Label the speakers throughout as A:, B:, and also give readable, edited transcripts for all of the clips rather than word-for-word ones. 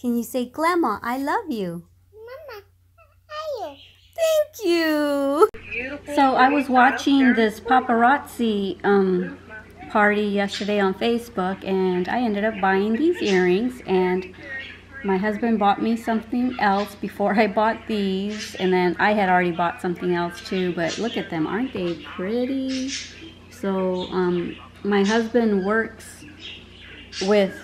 A: Can you say, Glama, I love you?
B: Mama, higher.
A: Thank you. So I was watching this paparazzi party yesterday on Facebook, and I ended up buying these earrings, and my husband bought me something else before I bought these, and then I had already bought something else too, but look at them. Aren't they pretty? So my husband works with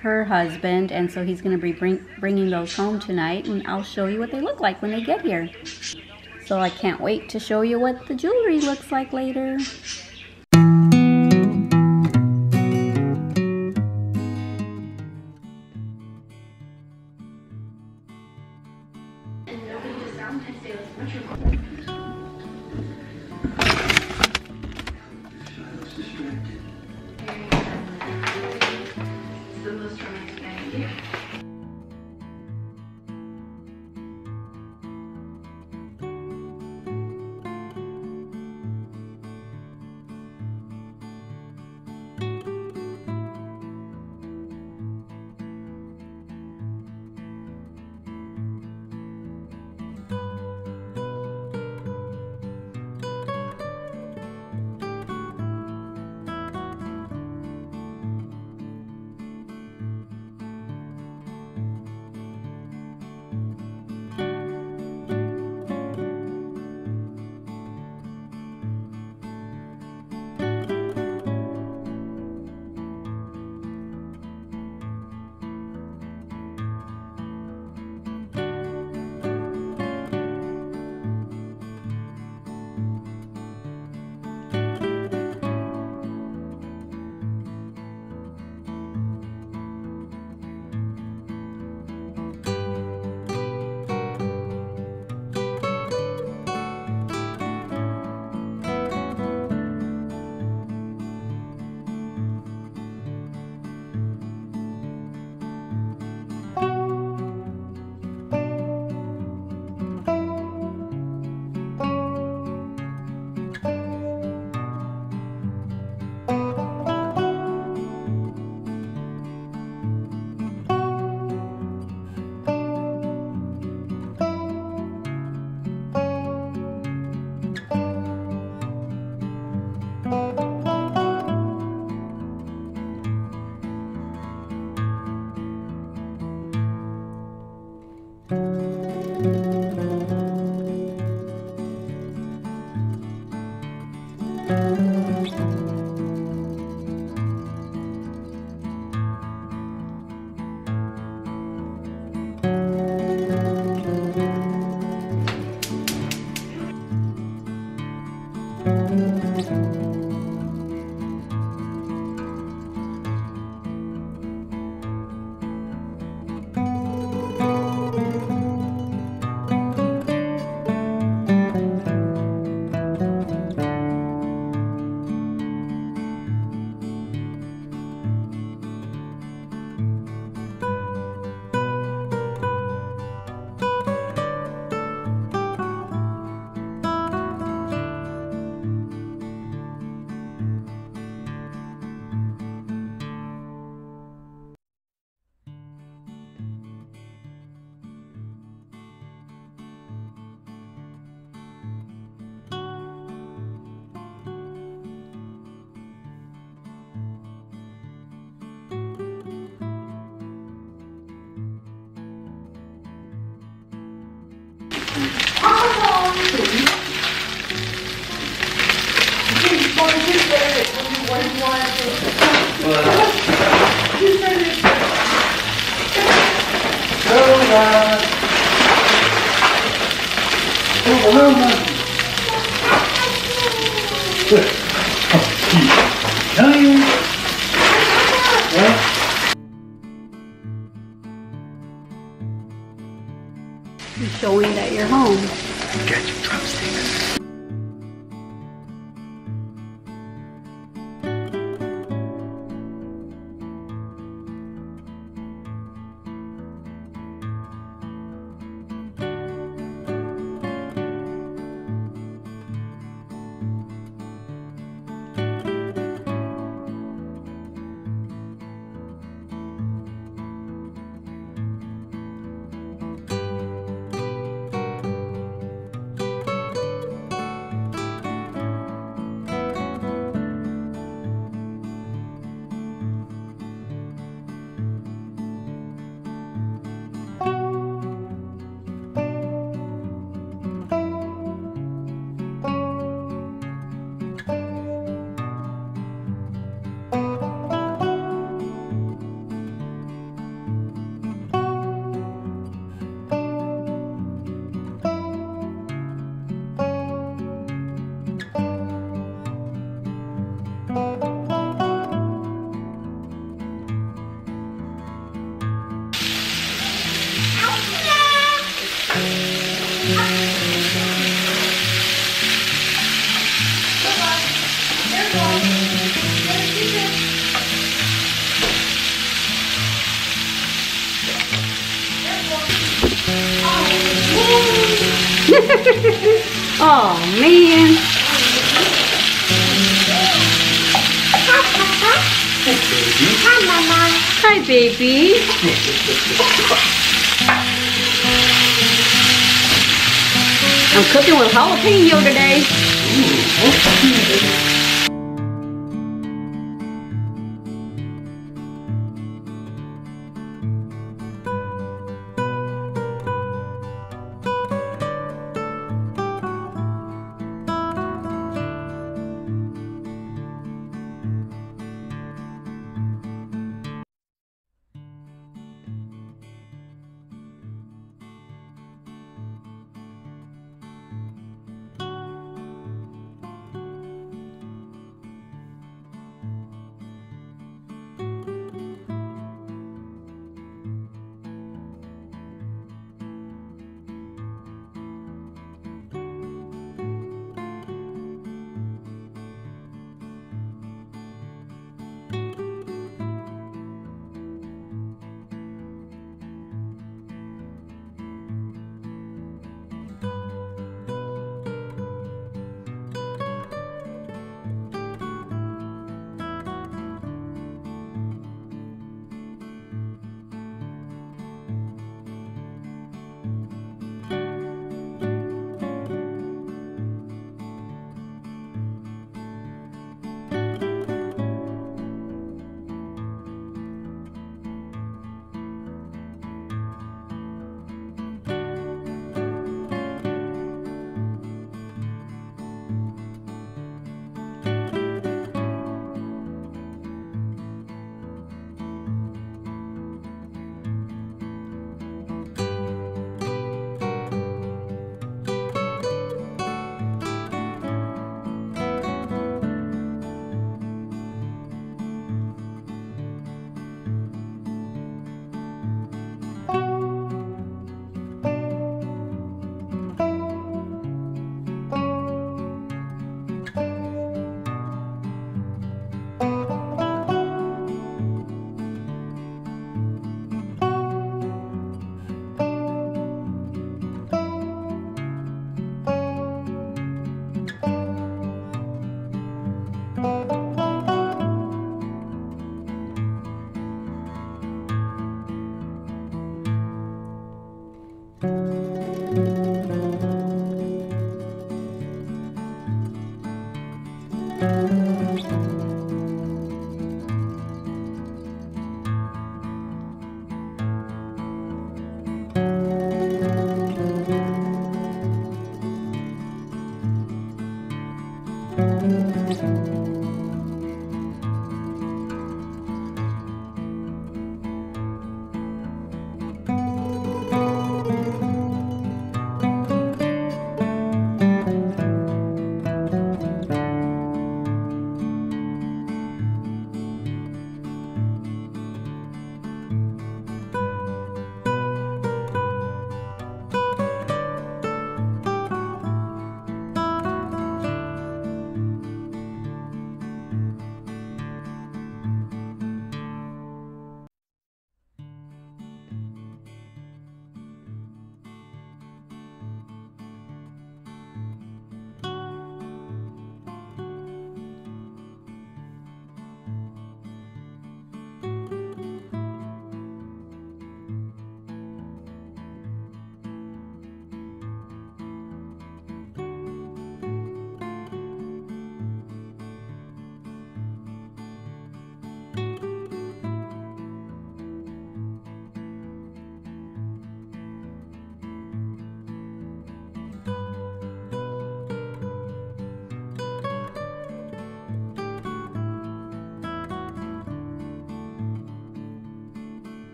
A: her husband, and so he's going to be bringing those home tonight, and I'll show you what they look like when they get here. So I can't wait to show you what the jewelry looks like later. You're showing that you're home.
C: Get your drumsticks.
A: Oh man.
B: Hi, Mama.
A: Hi, baby. I'm cooking with jalapeno today.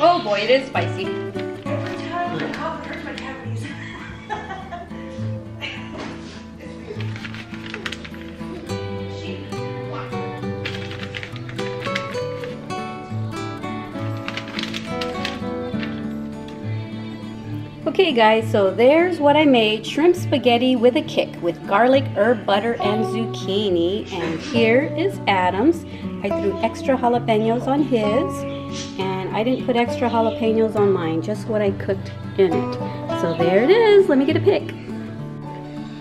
D: Oh boy, it is spicy.
E: Every time I cough, it hurts my cavities.
A: Okay guys, so there's what I made. Shrimp spaghetti with a kick with garlic, herb butter, and zucchini. And here is Adam's. I threw extra jalapenos on his, and I didn't put extra jalapenos on mine, just what I cooked in it. So there it is. Let me get a pic.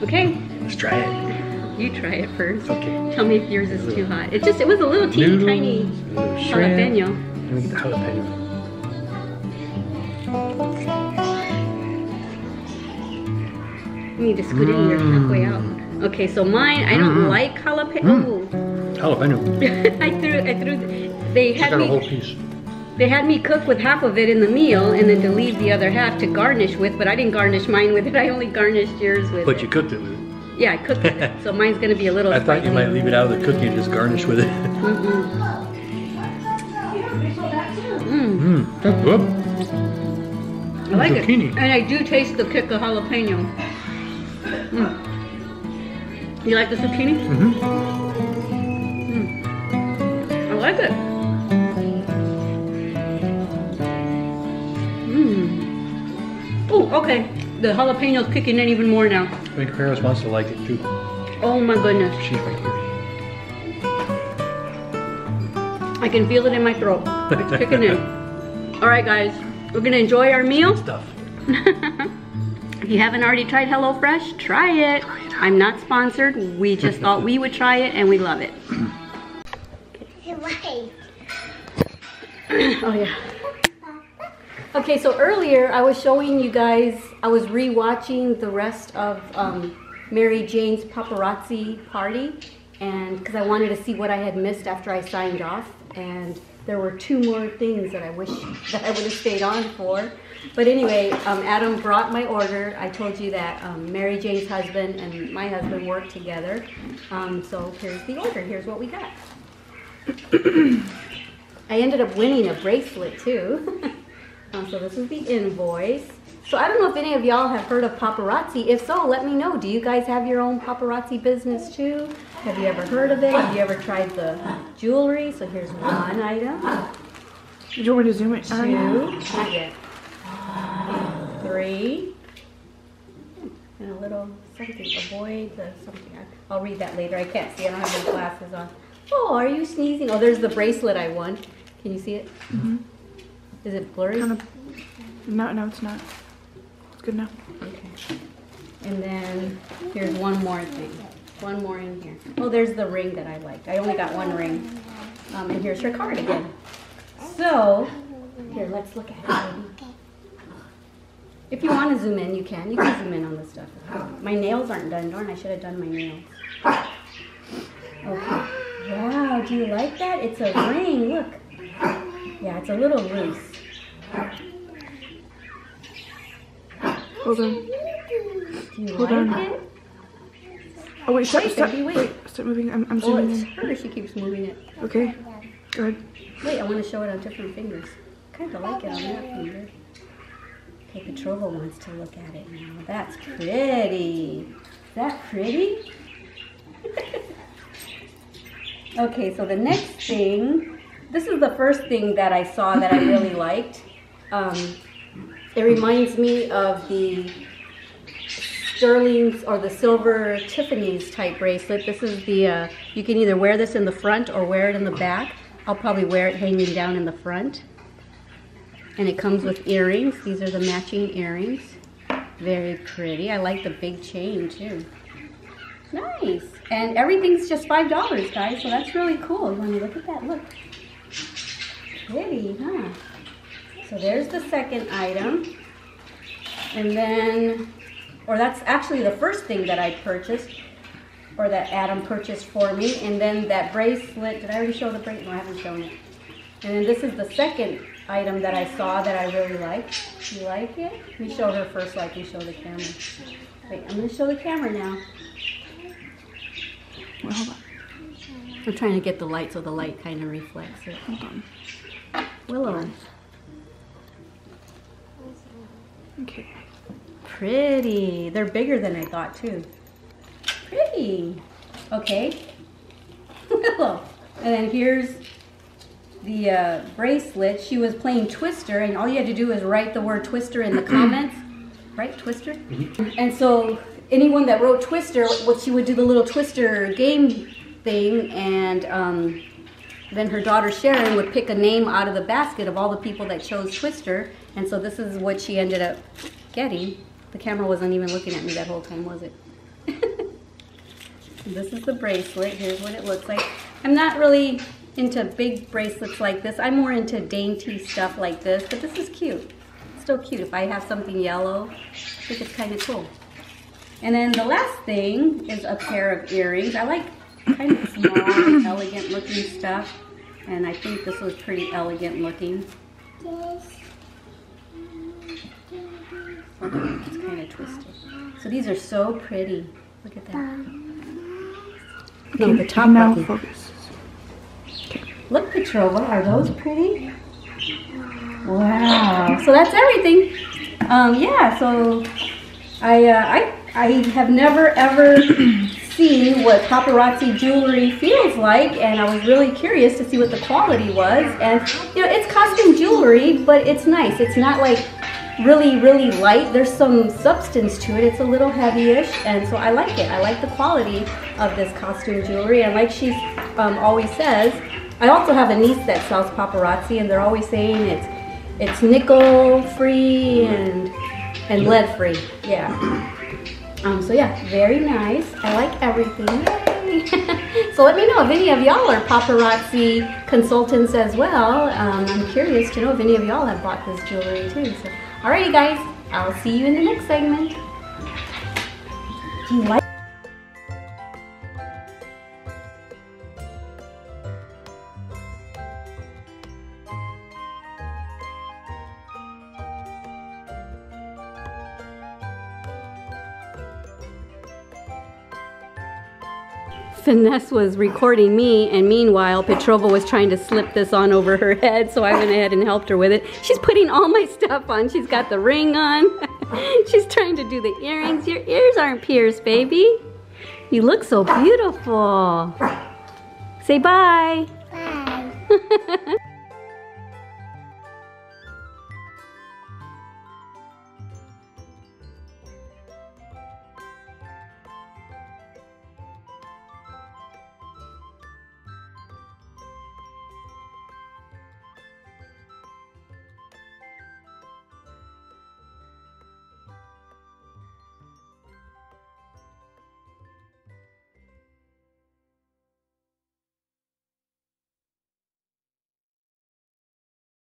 A: Okay.
C: Let's try it.
A: You try it first.
C: Okay.
A: Tell me if yours is too hot. It was a little teeny tiny jalapeno.
C: Let me get the jalapeno.
A: You need to scoot in here halfway out. Okay, so mine, I don't like jalapeno.
C: Jalapeno.
A: I threw. They had
C: Got a whole
A: me.
C: piece.
A: They had me cook with half of it in the meal, and then to leave the other half to garnish with. But I didn't garnish mine with it. I only garnished yours with.
C: But
A: it.
C: you cooked it with it.
A: Yeah, I cooked it. So mine's gonna be a little.
C: I thought you might leave it out of the cookie and just garnish with it. That's good.
A: I like
C: Zucchini.
A: it, and I do taste the kick of jalapeno. You like the zucchini? I like it. Oh, okay. The jalapeno's kicking in even more now.
C: I think Paris wants to like it too.
A: Oh my goodness.
C: She's right here.
A: I can feel it in my throat. It's kicking in. All right, guys. We're gonna enjoy our meal.
C: Stuff.
A: If you haven't already tried HelloFresh, try it. I'm not sponsored. We just thought we would try it, and we love it. Oh yeah. Okay, so earlier I was showing you guys, I was re-watching the rest of Mary Jane's paparazzi party, and because I wanted to see what I had missed after I signed off, and there were 2 more things that I wish that I would have stayed on for. But anyway, Adam brought my order. I told you that Mary Jane's husband and my husband work together. So here's the order. Here's what we got. I ended up winning a bracelet too. So this is the invoice. So I don't know if any of y'all have heard of Paparazzi. If so, let me know. Do you guys have your own paparazzi business too? Have you ever heard of it? Have you ever tried the jewelry? So here's one item.
E: Do you want me to zoom it?
A: 2, not yet. 3, and a little something. Avoid the something. I'll read that later. I can't see. I don't have my glasses on. Oh, are you sneezing? Oh, there's the bracelet I won. Can you see it? Is it blurry?
E: Kind of. No, it's not. It's good now.
A: Okay. And then here's one more thing. One more in here. Oh, there's the ring that I liked. I only got 1 ring. And here's her card again. So, here, let's look at it. If you want to zoom in, you can. You can zoom in on this stuff. My nails aren't done. Darn, I should have done my nails. Okay. Wow, do you like that? It's a ring. Look. Yeah, it's a little loose.
E: Hold on.
A: Do you
E: Hold
A: like
E: on.
A: it?
E: Oh wait, stop,
A: Wait,
E: stop,
A: baby, wait.
E: wait, stop moving. I'm
A: Oh,
E: zooming
A: it's
E: in.
A: her. She keeps moving it.
E: Okay, go ahead.
A: Wait, I want to show it on different fingers. Kind of like it on that finger. Okay, Petrova wants to look at it now. That's pretty. Is that pretty? Okay, so the next thing, this is the first thing that I saw that I really liked. It reminds me of the sterling's or the silver Tiffany's type bracelet. This is the, you can either wear this in the front or wear it in the back. I'll probably wear it hanging down in the front. And it comes with earrings. These are the matching earrings. Very pretty. I like the big chain too. Nice. And everything's just $5, guys, so that's really cool. You want to look at that? Look. Pretty, huh? So there's the second item. And then, or that's actually the first thing that I purchased, or that Adam purchased for me. And then that bracelet, did I already show the bracelet? No, I haven't shown it. And then this is the second item that I saw that I really liked. You like it? Let me show her first like we show the camera. Wait, I'm going to show the camera now.
E: Wait, hold on.
A: We're trying to get the light so the light kind of reflects it.
E: Hold on.
A: Willow.
E: Okay.
A: Pretty. They're bigger than I thought too. Pretty. Okay. Willow. And then here's the bracelet. She was playing Twister, and all you had to do is write the word Twister in the comments, right? Twister. And so anyone that wrote Twister, what she would do the little Twister game thing, and then her daughter Sharon would pick a name out of the basket of all the people that chose Twister, and so this is what she ended up getting. The camera wasn't even looking at me that whole time, was it? This is the bracelet. Here's what it looks like. I'm not really into big bracelets like this. I'm more into dainty stuff like this, but this is cute. It's still cute. If I have something yellow, I think it's kind of cool. And then the last thing is a pair of earrings. I like kind of small, elegant looking stuff, and I think this was pretty elegant looking. It's kind of twisted. So these are so pretty. Look at that. No, the top
E: now
A: button.
E: focus.
A: Look, Petrova, are those pretty? Wow. So that's everything. Yeah. So I have never ever seen what paparazzi jewelry feels like, and I was really curious to see what the quality was. And you know, it's costume jewelry, but it's nice. It's not like really light. There's some substance to it. It's a little heavy-ish, and so I like it. I like the quality of this costume jewelry, and like she always says, I also have a niece that sells paparazzi, and they're always saying it's nickel free and lead free. Yeah. So yeah, very nice. I like everything. Yay. So let me know if any of y'all are paparazzi consultants as well. I'm curious to know if any of y'all have bought this jewelry too. So, alrighty guys, I'll see you in the next segment. Do you like Finesse was recording me, and meanwhile Petrova was trying to slip this on over her head, so I went ahead and helped her with it. She's putting all my stuff on. She's got the ring on. She's trying to do the earrings. Your ears aren't pierced, baby. You look so beautiful. Say bye.